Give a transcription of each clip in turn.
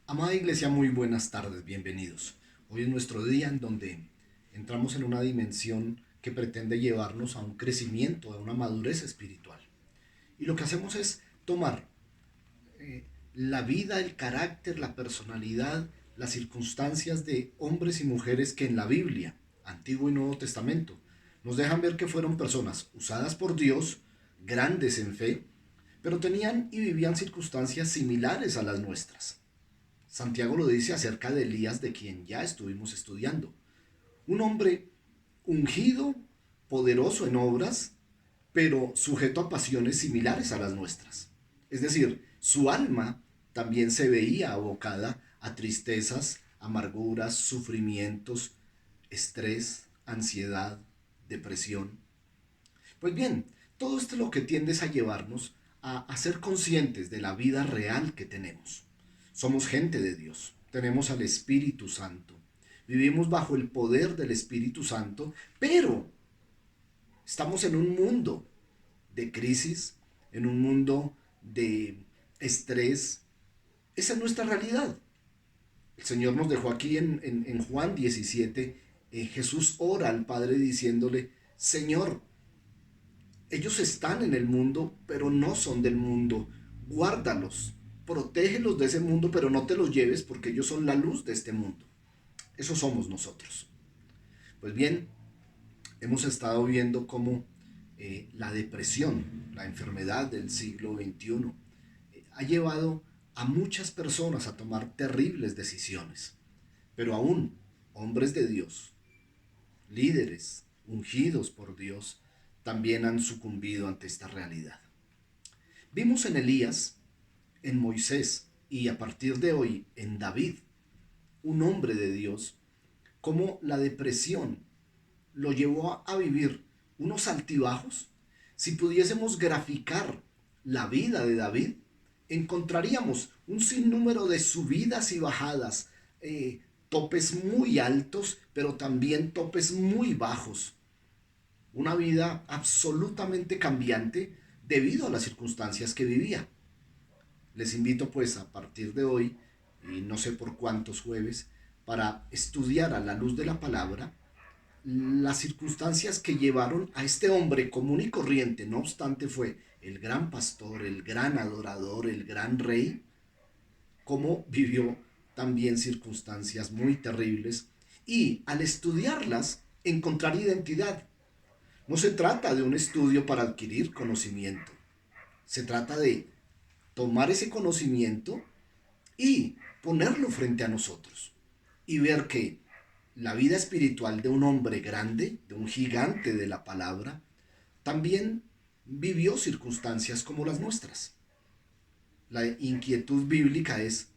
Amada Iglesia, muy buenas tardes, bienvenidos. Hoy es nuestro día en donde entramos en una dimensión que pretende llevarnos a un crecimiento, a una madurez espiritual. Y lo que hacemos es tomar la vida, el carácter, la personalidad, las circunstancias de hombres y mujeres que en la Biblia, Antiguo y Nuevo Testamento, nos dejan ver que fueron personas usadas por Dios, grandes en fe, pero tenían y vivían circunstancias similares a las nuestras. Santiago lo dice acerca de Elías, de quien ya estuvimos estudiando. Un hombre ungido, poderoso en obras, pero sujeto a pasiones similares a las nuestras. Es decir, su alma también se veía abocada a tristezas, amarguras, sufrimientos, estrés, ansiedad, depresión. Pues bien, todo esto es lo que tiende a llevarnos a ser conscientes de la vida real que tenemos. Somos gente de Dios, tenemos al Espíritu Santo, vivimos bajo el poder del Espíritu Santo, pero estamos en un mundo de crisis, en un mundo de estrés. Esa es nuestra realidad. El Señor nos dejó aquí en Juan 17. Jesús ora al Padre diciéndole: Señor, ellos están en el mundo, pero no son del mundo. Guárdalos, protégelos de ese mundo, pero no te los lleves porque ellos son la luz de este mundo. Eso somos nosotros. Pues bien, hemos estado viendo cómo la depresión, la enfermedad del siglo XXI, ha llevado a muchas personas a tomar terribles decisiones. Pero aún, hombres de Dios, líderes ungidos por Dios, también han sucumbido ante esta realidad. Vimos en Elías, en Moisés y a partir de hoy en David, un hombre de Dios, cómo la depresión lo llevó a vivir unos altibajos. Si pudiésemos graficar la vida de David, encontraríamos un sinnúmero de subidas y bajadas, topes muy altos, pero también topes muy bajos. Una vida absolutamente cambiante debido a las circunstancias que vivía. Les invito pues a partir de hoy, y no sé por cuántos jueves, para estudiar a la luz de la palabra las circunstancias que llevaron a este hombre común y corriente. No obstante, fue el gran pastor, el gran adorador, el gran rey, cómo vivió también circunstancias muy terribles, y al estudiarlas encontrar identidad. No se trata de un estudio para adquirir conocimiento, se trata de tomar ese conocimiento y ponerlo frente a nosotros y ver que la vida espiritual de un hombre grande, de un gigante de la palabra, también vivió circunstancias como las nuestras. La inquietud bíblica es: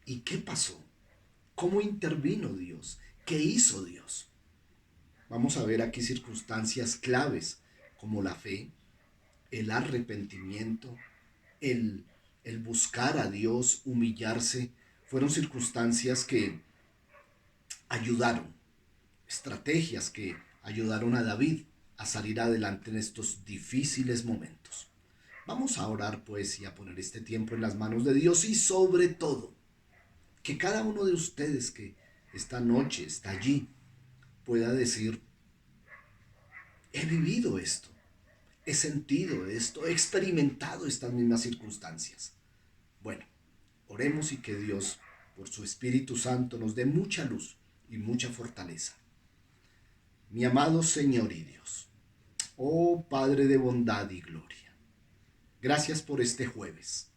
¿y qué pasó? ¿Cómo intervino Dios? ¿Qué hizo Dios? Vamos a ver aquí circunstancias claves como la fe, el arrepentimiento, el, el buscar a Dios, humillarse. Fueron circunstancias que ayudaron, estrategias que ayudaron a David a salir adelante en estos difíciles momentos. Vamos a orar pues y a poner este tiempo en las manos de Dios, y sobre todo que cada uno de ustedes que esta noche está allí pueda decir: he vivido esto, he sentido esto, he experimentado estas mismas circunstancias. Bueno, oremos y que Dios, por su Espíritu Santo, nos dé mucha luz y mucha fortaleza. Mi amado Señor y Dios, oh Padre de bondad y gloria, gracias por este jueves,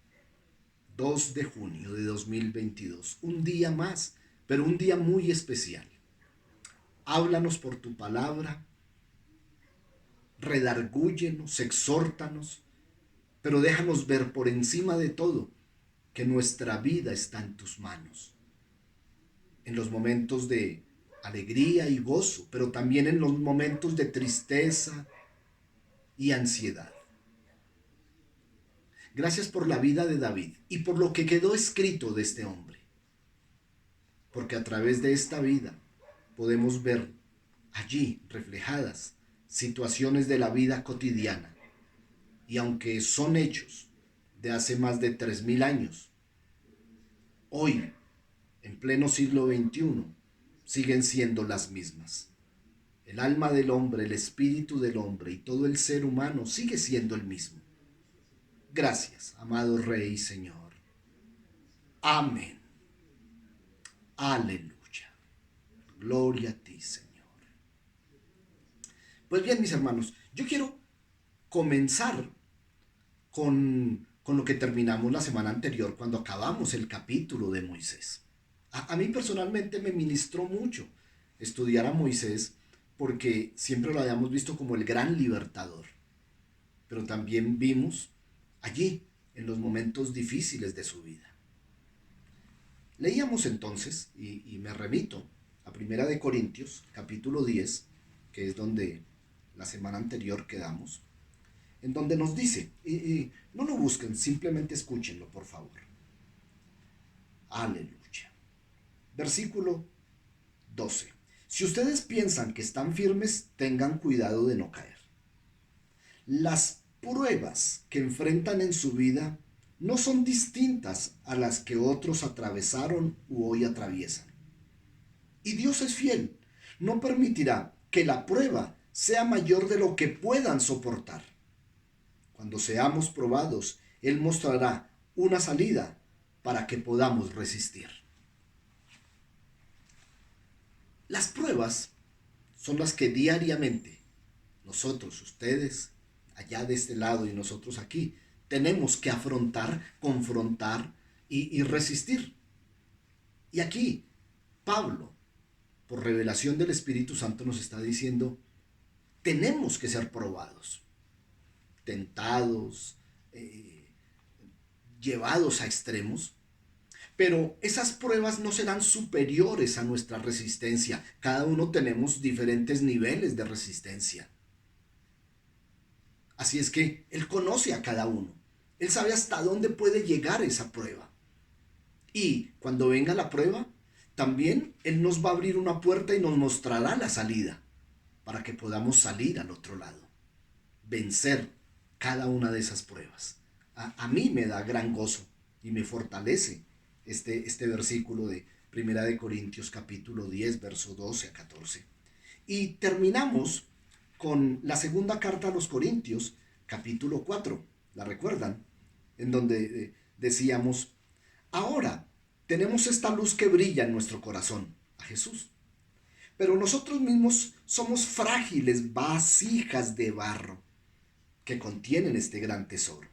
2 de junio de 2022, un día más, pero un día muy especial. Háblanos por tu palabra, redargúyenos, exhórtanos, pero déjanos ver por encima de todo que nuestra vida está en tus manos. En los momentos de alegría y gozo, pero también en los momentos de tristeza y ansiedad. Gracias por la vida de David y por lo que quedó escrito de este hombre, porque a través de esta vida podemos ver allí reflejadas situaciones de la vida cotidiana, y aunque son hechos de hace más de 3000 años, hoy en pleno siglo XXI, siguen siendo las mismas. El alma del hombre, el espíritu del hombre y todo el ser humano sigue siendo el mismo. Gracias, amado Rey y Señor. Amén. Aleluya. Gloria a ti, Señor. Pues bien, mis hermanos, yo quiero comenzar con lo que terminamos la semana anterior cuando acabamos el capítulo de Moisés. A mí personalmente me ministró mucho estudiar a Moisés porque siempre lo habíamos visto como el gran libertador. Pero también vimos allí, en los momentos difíciles de su vida. Leíamos entonces, y me remito a Primera de Corintios, capítulo 10, que es donde la semana anterior quedamos, en donde nos dice, y no lo busquen, simplemente escúchenlo, por favor. Aleluya. Versículo 12. Si ustedes piensan que están firmes, tengan cuidado de no caer. Las pruebas que enfrentan en su vida no son distintas a las que otros atravesaron u hoy atraviesan. Y Dios es fiel, no permitirá que la prueba sea mayor de lo que puedan soportar. Cuando seamos probados, Él mostrará una salida para que podamos resistir. Las pruebas son las que diariamente nosotros, ustedes, allá de este lado y nosotros aquí, tenemos que afrontar, confrontar y resistir. Y aquí, Pablo, por revelación del Espíritu Santo, nos está diciendo, tenemos que ser probados, tentados, llevados a extremos, pero esas pruebas no serán superiores a nuestra resistencia. Cada uno tenemos diferentes niveles de resistencia. Así es que Él conoce a cada uno. Él sabe hasta dónde puede llegar esa prueba. Y cuando venga la prueba, también Él nos va a abrir una puerta y nos mostrará la salida para que podamos salir al otro lado. Vencer cada una de esas pruebas. A mí me da gran gozo y me fortalece este versículo de Primera de Corintios capítulo 10, verso 12 a 14. Y terminamos con la segunda carta a los Corintios, capítulo 4, ¿la recuerdan? En donde decíamos, ahora tenemos esta luz que brilla en nuestro corazón, a Jesús. Pero nosotros mismos somos frágiles vasijas de barro que contienen este gran tesoro.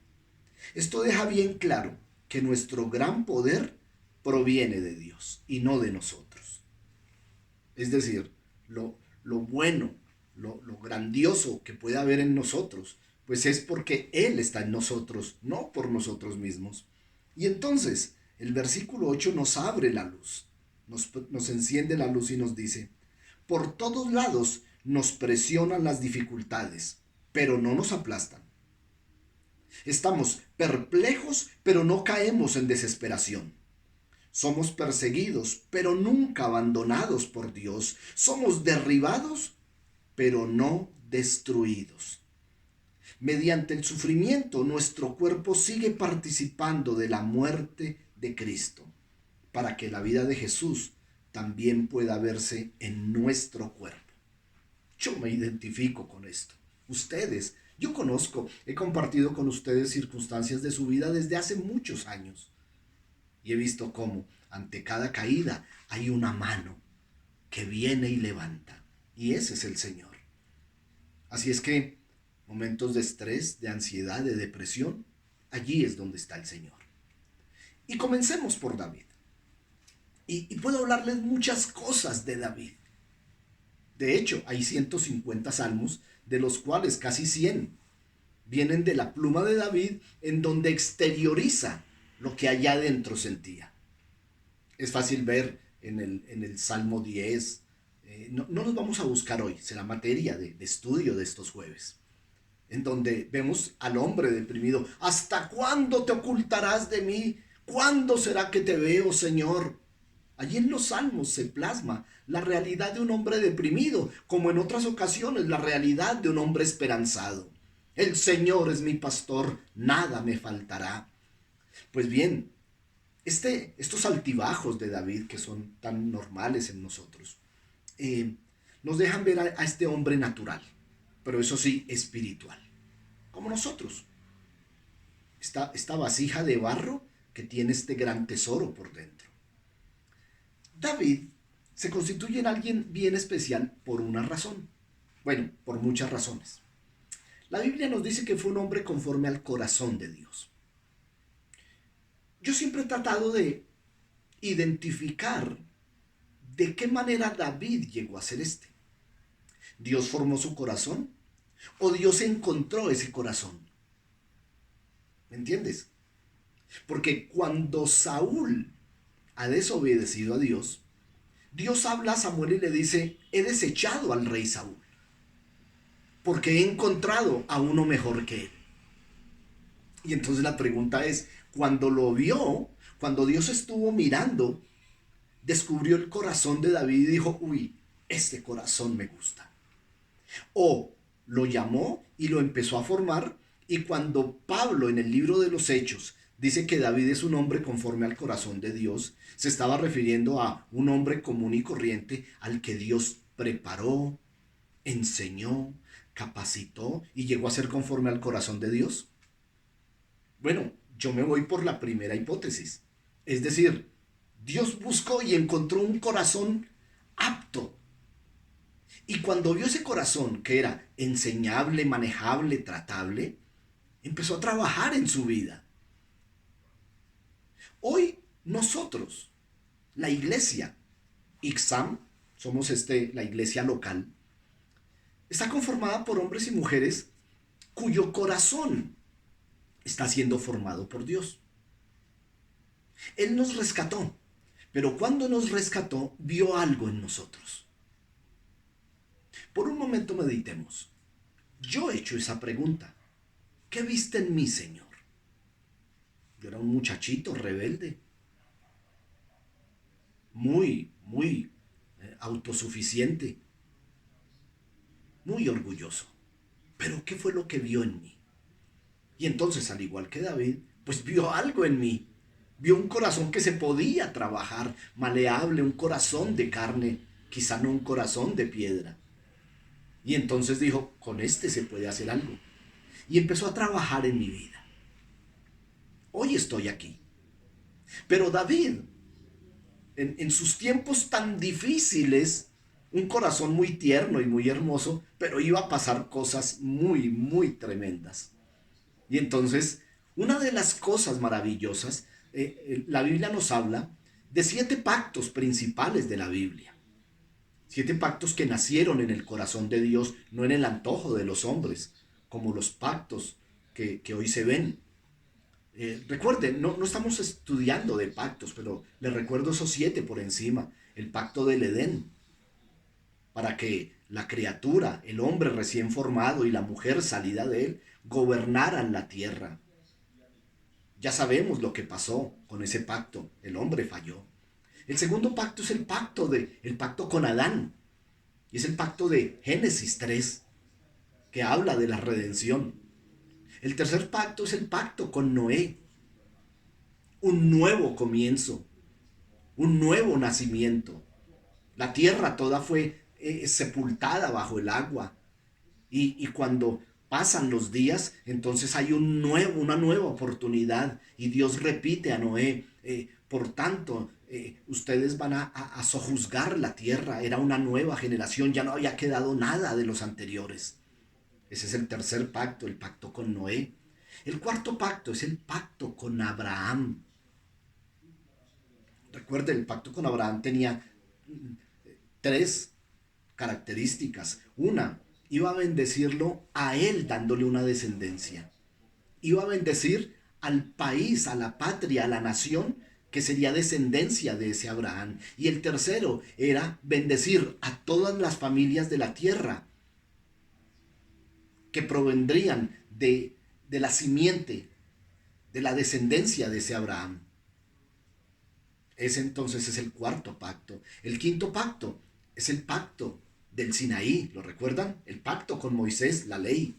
Esto deja bien claro que nuestro gran poder proviene de Dios y no de nosotros. Es decir, lo bueno, lo grandioso que puede haber en nosotros, pues es porque Él está en nosotros, no por nosotros mismos. Y entonces, el versículo 8 nos abre la luz, nos enciende la luz y nos dice, por todos lados nos presionan las dificultades, pero no nos aplastan. Estamos perplejos, pero no caemos en desesperación. Somos perseguidos, pero nunca abandonados por Dios. Somos derribados, pero no destruidos. Mediante el sufrimiento, nuestro cuerpo sigue participando de la muerte de Cristo, para que la vida de Jesús también pueda verse en nuestro cuerpo. Yo me identifico con esto. Ustedes, yo conozco, he compartido con ustedes circunstancias de su vida desde hace muchos años. Y he visto cómo ante cada caída hay una mano que viene y levanta. Y ese es el Señor. Así es que momentos de estrés, de ansiedad, de depresión, allí es donde está el Señor. Y comencemos por David. Y puedo hablarles muchas cosas de David. De hecho, hay 150 salmos, de los cuales casi 100 vienen de la pluma de David, en donde exterioriza lo que allá adentro sentía. Es fácil ver en el Salmo 10, no los vamos a buscar hoy, será materia de estudio de estos jueves, en donde vemos al hombre deprimido. ¿Hasta cuándo te ocultarás de mí? ¿Cuándo será que te veo, Señor? Allí en los salmos se plasma la realidad de un hombre deprimido, como en otras ocasiones la realidad de un hombre esperanzado. El Señor es mi pastor, nada me faltará. Pues bien, Estos altibajos de David, que son tan normales en nosotros, eh, nos dejan ver a este hombre natural, pero eso sí, espiritual, como nosotros. Esta vasija de barro que tiene este gran tesoro por dentro. David se constituye en alguien bien especial por una razón. Bueno, por muchas razones. La Biblia nos dice que fue un hombre conforme al corazón de Dios. Yo siempre he tratado de identificar de qué manera David llegó a ser este. ¿Dios formó su corazón? ¿O Dios encontró ese corazón? ¿Me entiendes? Porque cuando Saúl ha desobedecido a Dios, Dios habla a Samuel y le dice, he desechado al rey Saúl, porque he encontrado a uno mejor que él. Y entonces la pregunta es, cuando lo vio, cuando Dios estuvo mirando, descubrió el corazón de David y dijo, uy, este corazón me gusta. O lo llamó y lo empezó a formar, y cuando Pablo en el libro de los Hechos dice que David es un hombre conforme al corazón de Dios, se estaba refiriendo a un hombre común y corriente al que Dios preparó, enseñó, capacitó y llegó a ser conforme al corazón de Dios. Bueno, yo me voy por la primera hipótesis. Es decir, Dios buscó y encontró un corazón apto. Y cuando vio ese corazón que era enseñable, manejable, tratable, empezó a trabajar en su vida. Hoy nosotros, la iglesia, ICSAM, somos la iglesia local, está conformada por hombres y mujeres cuyo corazón está siendo formado por Dios. Él nos rescató, pero cuando nos rescató, vio algo en nosotros. Por un momento meditemos. Yo he hecho esa pregunta. ¿Qué viste en mí, Señor? Yo era un muchachito rebelde, muy autosuficiente, muy orgulloso. Pero ¿qué fue lo que vio en mí? Y entonces, al igual que David, pues vio algo en mí. Vio un corazón que se podía trabajar, maleable, un corazón de carne, quizá no un corazón de piedra. Y entonces dijo, con este se puede hacer algo. Y empezó a trabajar en mi vida. Hoy estoy aquí. Pero David, en sus tiempos tan difíciles, un corazón muy tierno y muy hermoso, pero iba a pasar cosas muy tremendas. Y entonces, una de las cosas maravillosas, la Biblia nos habla de 7 pactos principales de la Biblia. 7 pactos que nacieron en el corazón de Dios, no en el antojo de los hombres, como los pactos que hoy se ven. Recuerden, no estamos estudiando de pactos, pero les recuerdo esos 7 por encima. El pacto del Edén, para que la criatura, el hombre recién formado y la mujer salida de él, gobernaran la tierra. Ya sabemos lo que pasó con ese pacto. El hombre falló. El segundo pacto es el pacto con Adán. Y es el pacto de Génesis 3, que habla de la redención. El tercer pacto es el pacto con Noé. Un nuevo comienzo, un nuevo nacimiento. La tierra toda fue sepultada bajo el agua. Y cuando pasan los días, entonces hay una nueva oportunidad. Y Dios repite a Noé, por tanto, ustedes van a sojuzgar la tierra. Era una nueva generación, ya no había quedado nada de los anteriores. Ese es el tercer pacto, el pacto con Noé. El cuarto pacto es el pacto con Abraham. Recuerden, el pacto con Abraham tenía 3 características. Una, iba a bendecirlo a él dándole una descendencia. Iba a bendecir al país, a la patria, a la nación, que sería descendencia de ese Abraham. Y el tercero era bendecir a todas las familias de la tierra que provendrían de la simiente, de la descendencia de ese Abraham. Ese entonces es el cuarto pacto. El quinto pacto es el pacto del Sinaí, ¿lo recuerdan? El pacto con Moisés, la ley.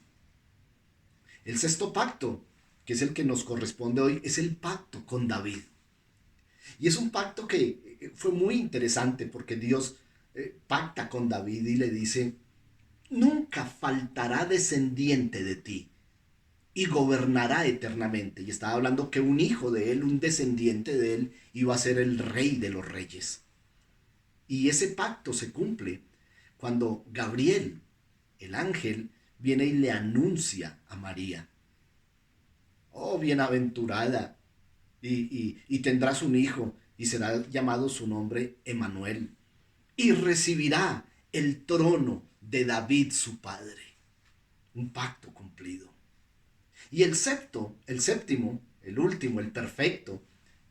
El sexto pacto, que es el que nos corresponde hoy, es el pacto con David. Y es un pacto que fue muy interesante porque Dios pacta con David y le dice, nunca faltará descendiente de ti y gobernará eternamente. Y estaba hablando que un hijo de él, un descendiente de él, iba a ser el rey de los reyes. Y ese pacto se cumple cuando Gabriel, el ángel, viene y le anuncia a María. Oh, bienaventurada, y tendrás un hijo, y será llamado su nombre Emanuel, y recibirá el trono de David su padre. Un pacto cumplido. Y el séptimo, el último, el perfecto,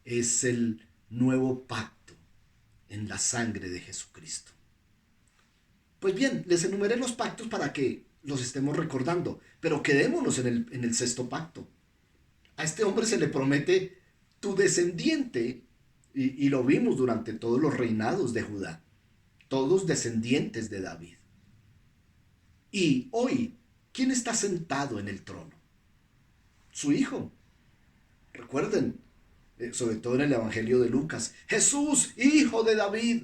es el nuevo pacto en la sangre de Jesucristo. Pues bien, les enumeré los pactos para que los estemos recordando, pero quedémonos en el sexto pacto. A este hombre se le promete tu descendiente, y lo vimos durante todos los reinados de Judá, todos descendientes de David. Y hoy, ¿quién está sentado en el trono? Su hijo. Recuerden, sobre todo en el Evangelio de Lucas, Jesús, hijo de David.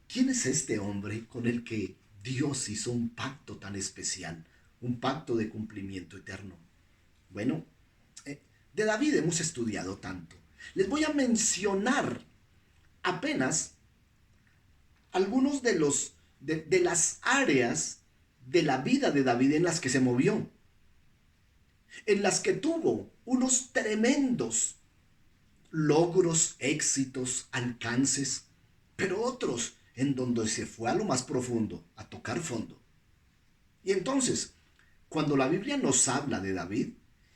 ¿Quién es este hombre con el que Dios hizo un pacto tan especial, un pacto de cumplimiento eterno? Bueno, de David hemos estudiado tanto. Les voy a mencionar apenas algunos de las áreas de la vida de David en las que se movió, en las que tuvo unos tremendos logros, éxitos, alcances, pero otros en donde se fue a lo más profundo, a tocar fondo. Y entonces, cuando la Biblia nos habla de David,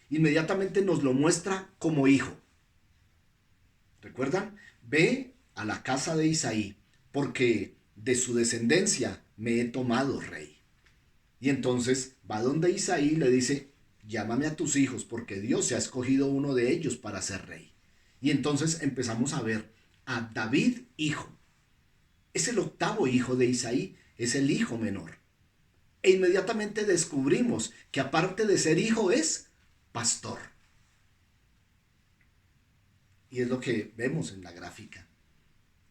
inmediatamente nos lo muestra como hijo. ¿Recuerdan? Ve a la casa de Isaí, porque de su descendencia me he tomado rey. Y entonces va donde Isaí y le dice, llámame a tus hijos, porque Dios se ha escogido uno de ellos para ser rey. Y entonces empezamos a ver a David hijo. Es el octavo hijo de Isaí, es el hijo menor. E inmediatamente descubrimos que aparte de ser hijo es pastor. Y es lo que vemos en la gráfica.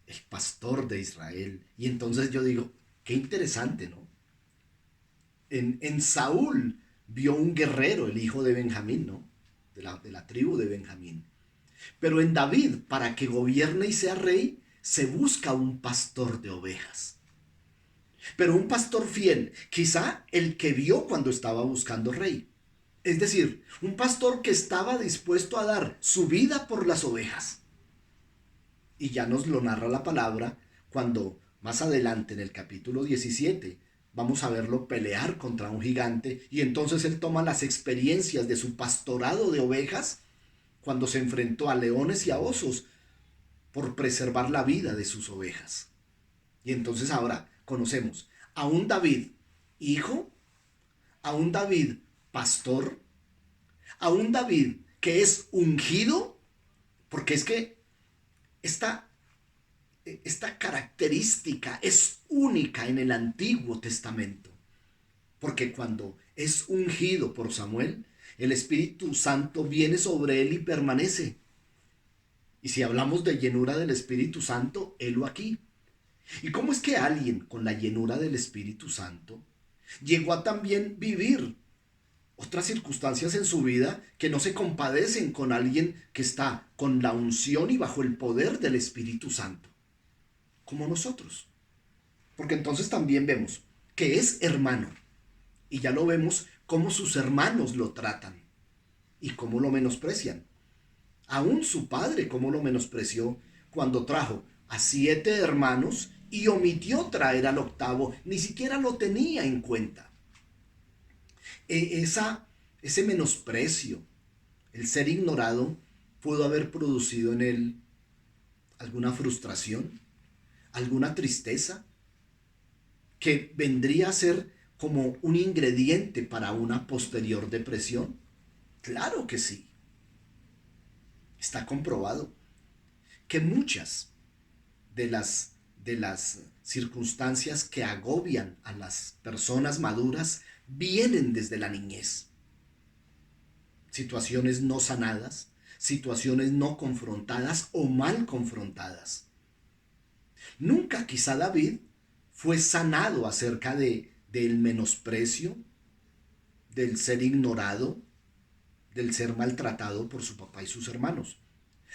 El pastor de Israel. Y entonces yo digo, qué interesante, ¿no? En Saúl vio un guerrero, el hijo de Benjamín, ¿no? De la tribu de Benjamín. Pero en David, para que gobierne y sea rey, se busca un pastor de ovejas. Pero un pastor fiel, quizá el que vio cuando estaba buscando rey. Es decir, un pastor que estaba dispuesto a dar su vida por las ovejas. Y ya nos lo narra la palabra cuando más adelante en el capítulo 17 vamos a verlo pelear contra un gigante y entonces él toma las experiencias de su pastorado de ovejas cuando se enfrentó a leones y a osos por preservar la vida de sus ovejas. Y entonces ahora conocemos a un David hijo, a un David pastor, a un David que es ungido, porque es que esta, esta característica es única en el Antiguo Testamento, porque cuando es ungido por Samuel, el Espíritu Santo viene sobre él y permanece. Y si hablamos de llenura del Espíritu Santo, helo aquí. ¿Y cómo es que alguien con la llenura del Espíritu Santo llegó a también vivir otras circunstancias en su vida que no se compadecen con alguien que está con la unción y bajo el poder del Espíritu Santo, como nosotros? Porque entonces también vemos que es hermano y ya lo vemos cómo sus hermanos lo tratan y cómo lo menosprecian. Aún su padre cómo lo menospreció cuando trajo a 7 hermanos y omitió traer al octavo, ni siquiera lo tenía en cuenta. Ese menosprecio, el ser ignorado, pudo haber producido en él alguna frustración, alguna tristeza, que vendría a ser como un ingrediente para una posterior depresión. Claro que sí. Está comprobado que muchas de las circunstancias que agobian a las personas maduras vienen desde la niñez. Situaciones no sanadas, situaciones no confrontadas o mal confrontadas. Nunca quizá David fue sanado acerca del menosprecio, del ser ignorado, del ser maltratado por su papá y sus hermanos.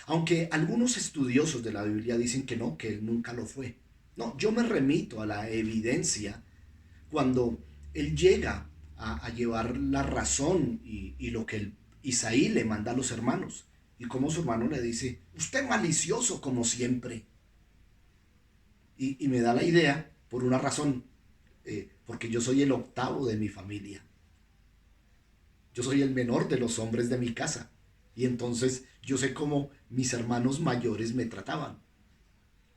Aunque algunos estudiosos de la Biblia dicen que no, que él nunca lo fue. No, yo me remito a la evidencia cuando él llega a llevar la razón y lo que Isaí le manda a los hermanos. Y como su hermano le dice, usted malicioso como siempre. Y me da la idea por una razón, porque yo soy el octavo de mi familia. Yo soy el menor de los hombres de mi casa. Y entonces yo sé cómo mis hermanos mayores me trataban.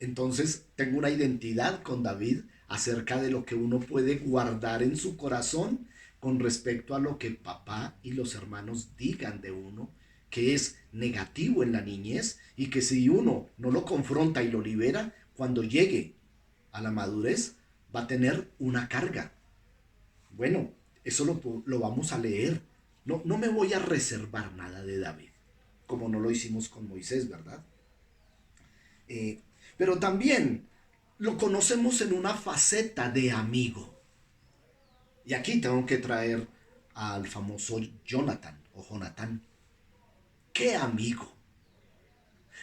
Entonces tengo una identidad con David acerca de lo que uno puede guardar en su corazón con respecto a lo que papá y los hermanos digan de uno, que es negativo en la niñez y que si uno no lo confronta y lo libera, cuando llegue a la madurez va a tener una carga. Bueno, eso lo vamos a leer. No, no me voy a reservar nada de David, como no lo hicimos con Moisés, ¿verdad? Eh, pero también lo conocemos en una faceta de amigo. Y aquí tengo que traer al famoso Jonathan o Jonathan. ¡Qué amigo!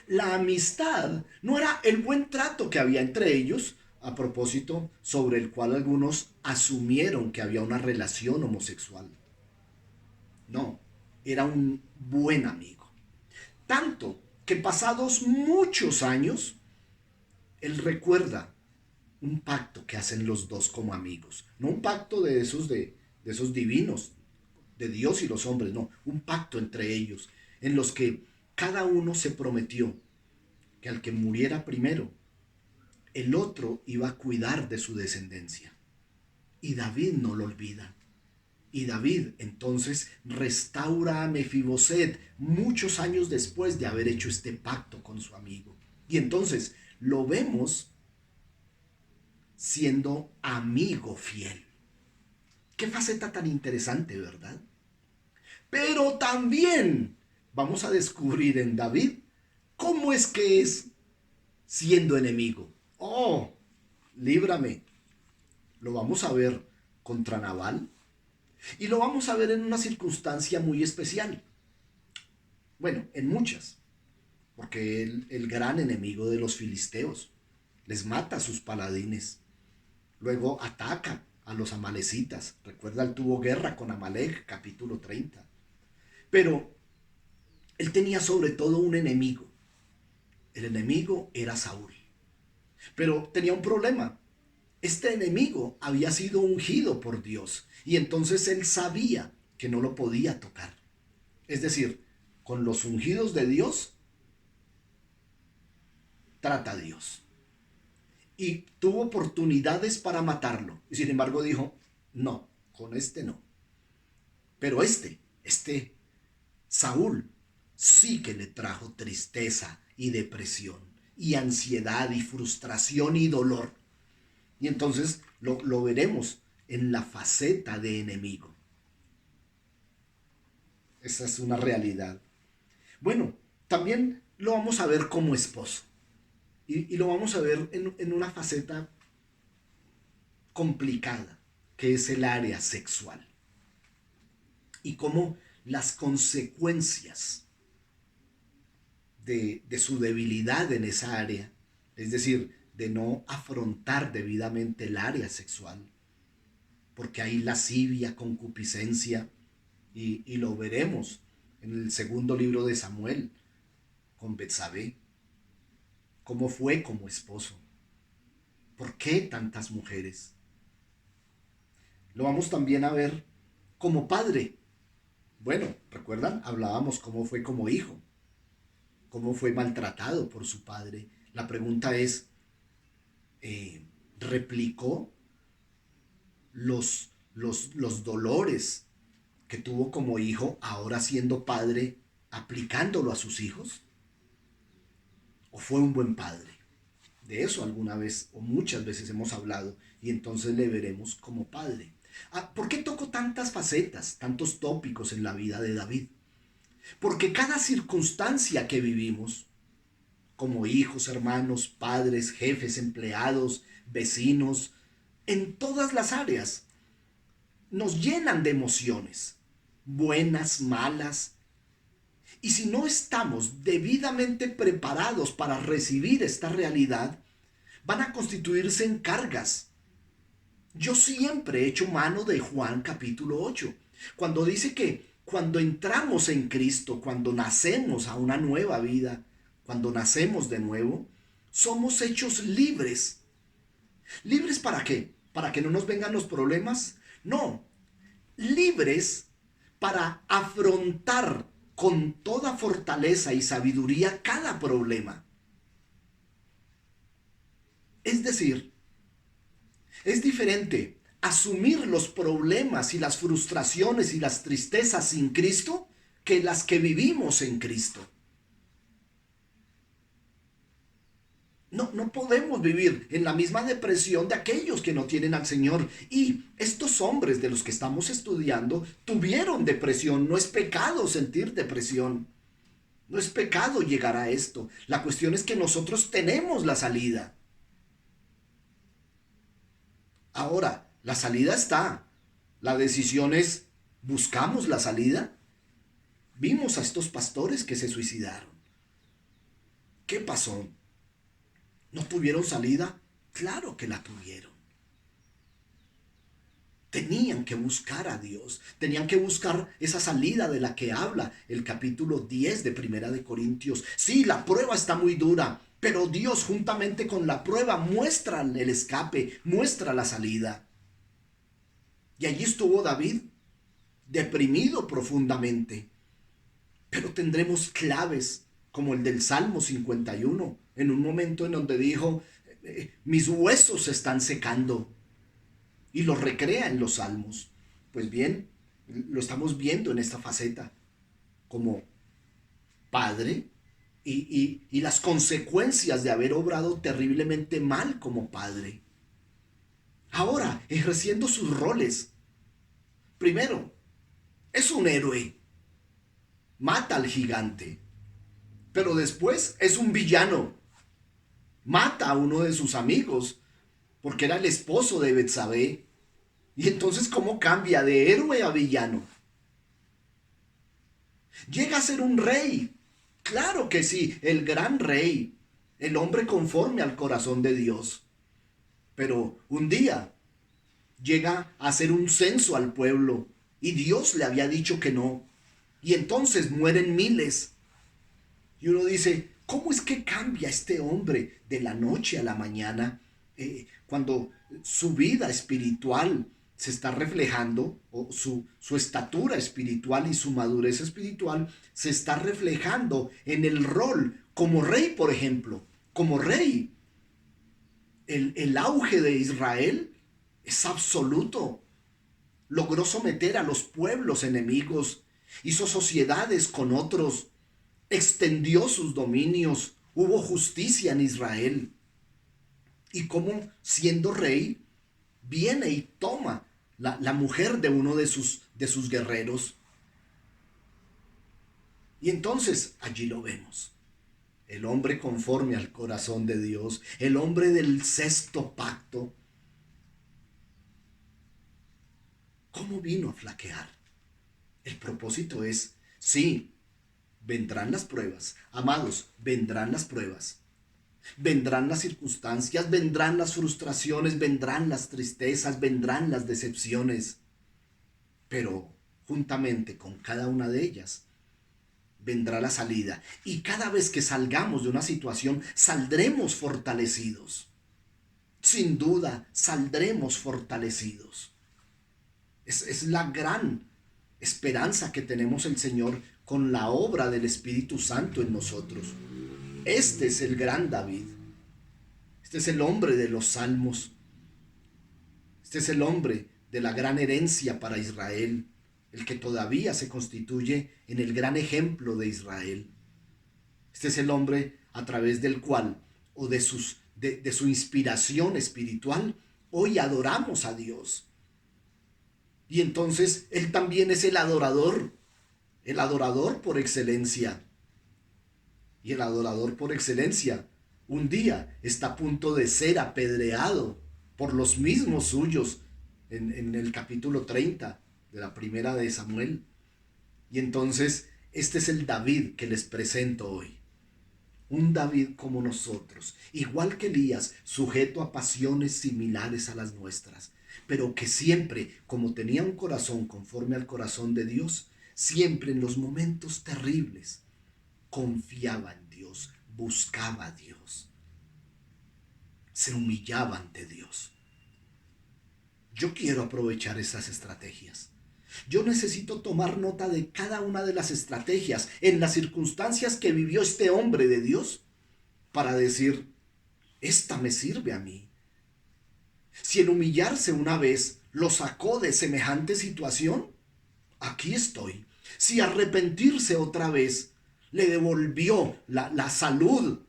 La amistad no era el buen trato que había entre ellos, a propósito, sobre el cual algunos asumieron que había una relación homosexual. No, era un buen amigo. Tanto que pasados muchos años, él recuerda un pacto que hacen los dos como amigos. No un pacto de esos divinos, de Dios y los hombres, no. Un pacto entre ellos, en los que cada uno se prometió que al que muriera primero, el otro iba a cuidar de su descendencia. Y David no lo olvida. Y David entonces restaura a Mefiboset muchos años después de haber hecho este pacto con su amigo. Y entonces lo vemos siendo amigo fiel. Qué faceta tan interesante, ¿verdad? Pero también vamos a descubrir en David cómo es que es siendo enemigo. Oh, líbrame. Lo vamos a ver contra Nabal y lo vamos a ver en una circunstancia muy especial. Bueno, en muchas, porque el gran enemigo de los filisteos les mata a sus paladines. Luego ataca a los amalecitas. Recuerda, él tuvo guerra con Amalek, capítulo 30. Pero él tenía sobre todo un enemigo. El enemigo era Saúl. Pero tenía un problema. Este enemigo había sido ungido por Dios y entonces él sabía que no lo podía tocar. Es decir, con los ungidos de Dios, trata a Dios. Y tuvo oportunidades para matarlo. Y sin embargo dijo, no, con este no. Pero este Saúl, sí que le trajo tristeza y depresión, y ansiedad y frustración y dolor. Y entonces lo veremos en la faceta de enemigo. Esa es una realidad. Bueno, también lo vamos a ver como esposo. Y lo vamos a ver en una faceta complicada, que es el área sexual. Y cómo las consecuencias de su debilidad en esa área, es decir, de no afrontar debidamente el área sexual, porque hay lascivia, concupiscencia, y lo veremos en el segundo libro de Samuel, con Betsabé, cómo fue como esposo, por qué tantas mujeres. Lo vamos también a ver como padre. Bueno, ¿recuerdan? Hablábamos cómo fue como hijo, cómo fue maltratado por su padre. La pregunta es, ¿replicó los dolores que tuvo como hijo ahora siendo padre aplicándolo a sus hijos? ¿O fue un buen padre? De eso alguna vez o muchas veces hemos hablado y entonces le veremos como padre. ¿Por qué toco tantas facetas, tantos tópicos en la vida de David? Porque cada circunstancia que vivimos, como hijos, hermanos, padres, jefes, empleados, vecinos, en todas las áreas, nos llenan de emociones, buenas, malas. Y si no estamos debidamente preparados para recibir esta realidad, van a constituirse en cargas. Yo siempre he hecho mano de Juan capítulo 8, cuando dice que cuando entramos en Cristo, cuando nacemos a una nueva vida, cuando nacemos de nuevo, somos hechos libres. ¿Libres para qué? ¿Para que no nos vengan los problemas? No, libres para afrontar con toda fortaleza y sabiduría cada problema. Es decir, es diferente asumir los problemas y las frustraciones y las tristezas sin Cristo que las que vivimos en Cristo. No podemos vivir en la misma depresión de aquellos que no tienen al Señor. Y estos hombres de los que estamos estudiando tuvieron depresión. No es pecado sentir depresión. No es pecado llegar a esto. La cuestión es que nosotros tenemos la salida. Ahora, la salida está. La decisión es, ¿buscamos la salida? Vimos a estos pastores que se suicidaron. ¿Qué pasó? ¿No tuvieron salida? Claro que la tuvieron. Tenían que buscar a Dios, tenían que buscar esa salida de la que habla el capítulo 10 de Primera de Corintios. Sí, la prueba está muy dura, pero Dios juntamente con la prueba muestra el escape, muestra la salida. Y allí estuvo David, deprimido profundamente. Pero tendremos claves como el del Salmo 51, en un momento en donde dijo, mis huesos se están secando, y lo recrea en los Salmos. Pues bien, lo estamos viendo en esta faceta como padre y las consecuencias de haber obrado terriblemente mal como padre. Ahora, ejerciendo sus roles. Primero, es un héroe. Mata al gigante. Pero después es un villano. Mata a uno de sus amigos, porque era el esposo de Betsabé. Y entonces, ¿cómo cambia de héroe a villano? Llega a ser un rey. Claro que sí, el gran rey, el hombre conforme al corazón de Dios. Pero un día llega a hacer un censo al pueblo y Dios le había dicho que no. Y entonces mueren miles. Y uno dice, ¿cómo es que cambia este hombre de la noche a la mañana cuando su vida espiritual se está reflejando, o su estatura espiritual y su madurez espiritual se está reflejando en el rol como rey, por ejemplo? Como rey, el auge de Israel es absoluto. Logró someter a los pueblos enemigos, hizo sociedades con otros, extendió sus dominios, hubo justicia en Israel. Y como siendo rey, viene y toma la mujer de uno de sus guerreros. Y entonces allí lo vemos. El hombre conforme al corazón de Dios, el hombre del sexto pacto. ¿Cómo vino a flaquear? El propósito es, sí, vendrán las pruebas. Amados, vendrán las pruebas. Vendrán las circunstancias, vendrán las frustraciones, vendrán las tristezas, vendrán las decepciones. Pero juntamente con cada una de ellas vendrá la salida. Y cada vez que salgamos de una situación, saldremos fortalecidos. Sin duda, saldremos fortalecidos. Es la gran esperanza que tenemos el Señor con la obra del Espíritu Santo en nosotros. Este es el gran David. Este es el hombre de los salmos. Este es el hombre de la gran herencia para Israel, el que todavía se constituye en el gran ejemplo de Israel. Este es el hombre a través del cual, o de su inspiración espiritual, hoy adoramos a Dios. Y entonces él también es el adorador. el adorador por excelencia. Y el adorador por excelencia un día está a punto de ser apedreado por los mismos suyos en el capítulo 30 de la primera de Samuel. Y entonces este es el David que les presento hoy. Un David como nosotros, igual que Elías, sujeto a pasiones similares a las nuestras, pero que siempre, como tenía un corazón conforme al corazón de Dios, siempre en los momentos terribles, confiaba en Dios, buscaba a Dios, se humillaba ante Dios. Yo quiero aprovechar esas estrategias. Yo necesito tomar nota de cada una de las estrategias en las circunstancias que vivió este hombre de Dios para decir, esta me sirve a mí. Si el humillarse una vez lo sacó de semejante situación, aquí estoy. Si arrepentirse otra vez le devolvió la salud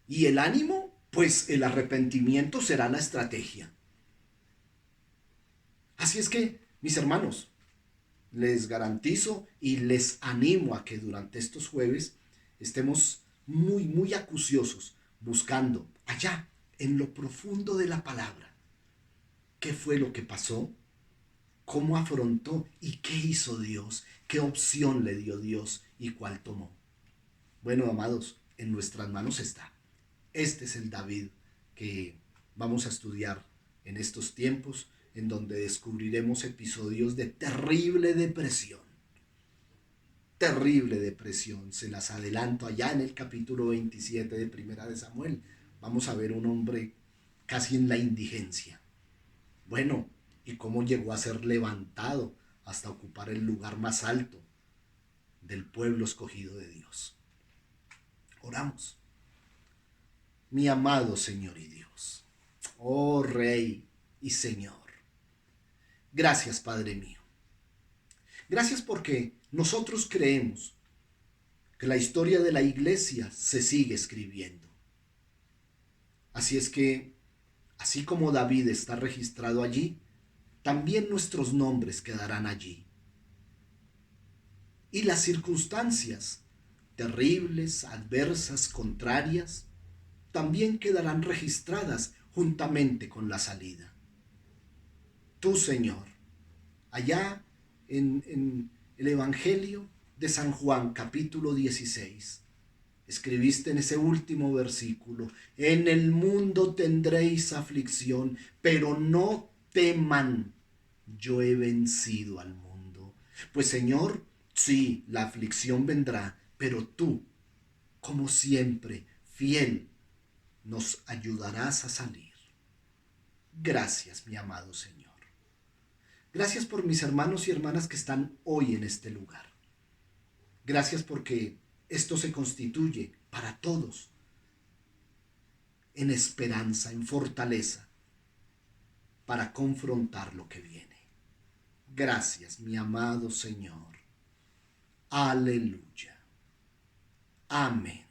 y el ánimo, pues el arrepentimiento será la estrategia. Así es que, mis hermanos, les garantizo y les animo a que durante estos jueves estemos muy acuciosos buscando allá en lo profundo de la palabra qué fue lo que pasó, cómo afrontó y qué hizo Dios, qué opción le dio Dios y cuál tomó. Bueno, amados, en nuestras manos está. Este es el David que vamos a estudiar en estos tiempos, en donde descubriremos episodios de terrible depresión. Terrible depresión. Se las adelanto allá en el capítulo 27 de Primera de Samuel. Vamos a ver un hombre casi en la indigencia. Bueno, y cómo llegó a ser levantado hasta ocupar el lugar más alto del pueblo escogido de Dios. Oramos. Mi amado Señor y Dios, oh Rey y Señor, gracias Padre mío. Gracias porque nosotros creemos que la historia de la iglesia se sigue escribiendo. Así es que, así como David está registrado allí, también nuestros nombres quedarán allí. Y las circunstancias terribles, adversas, contrarias, también quedarán registradas juntamente con la salida. Tú, Señor, allá en el Evangelio de San Juan, capítulo 16, escribiste en ese último versículo, en el mundo tendréis aflicción, pero no teman, yo he vencido al mundo. Pues Señor, sí, la aflicción vendrá, pero tú, como siempre, fiel, nos ayudarás a salir. Gracias, mi amado Señor. Gracias por mis hermanos y hermanas que están hoy en este lugar. Gracias porque esto se constituye para todos en esperanza, en fortaleza, para confrontar lo que viene. Gracias, mi amado Señor. Aleluya. Amén.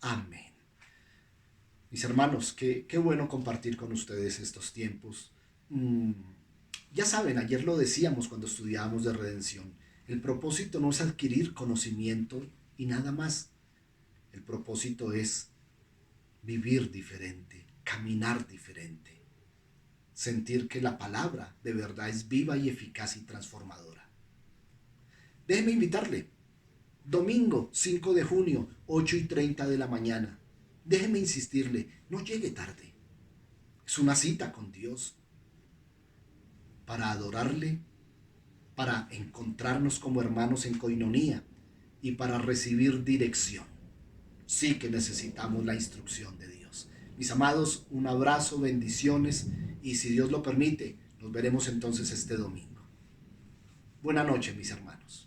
Amén. Mis hermanos, qué bueno compartir con ustedes estos tiempos. Ya saben, ayer lo decíamos cuando estudiábamos de redención. El propósito no es adquirir conocimiento y nada más. El propósito es vivir diferente, caminar diferente, sentir que la palabra de verdad es viva y eficaz y transformadora. Déjeme invitarle. Domingo 5 de junio, 8:30 de la mañana. Déjeme insistirle, no llegue tarde. Es una cita con Dios para adorarle, para encontrarnos como hermanos en coinonía y para recibir dirección. Sí que necesitamos la instrucción de Dios. Mis amados, un abrazo, bendiciones y si Dios lo permite, nos veremos entonces este domingo. Buenas noches, mis hermanos.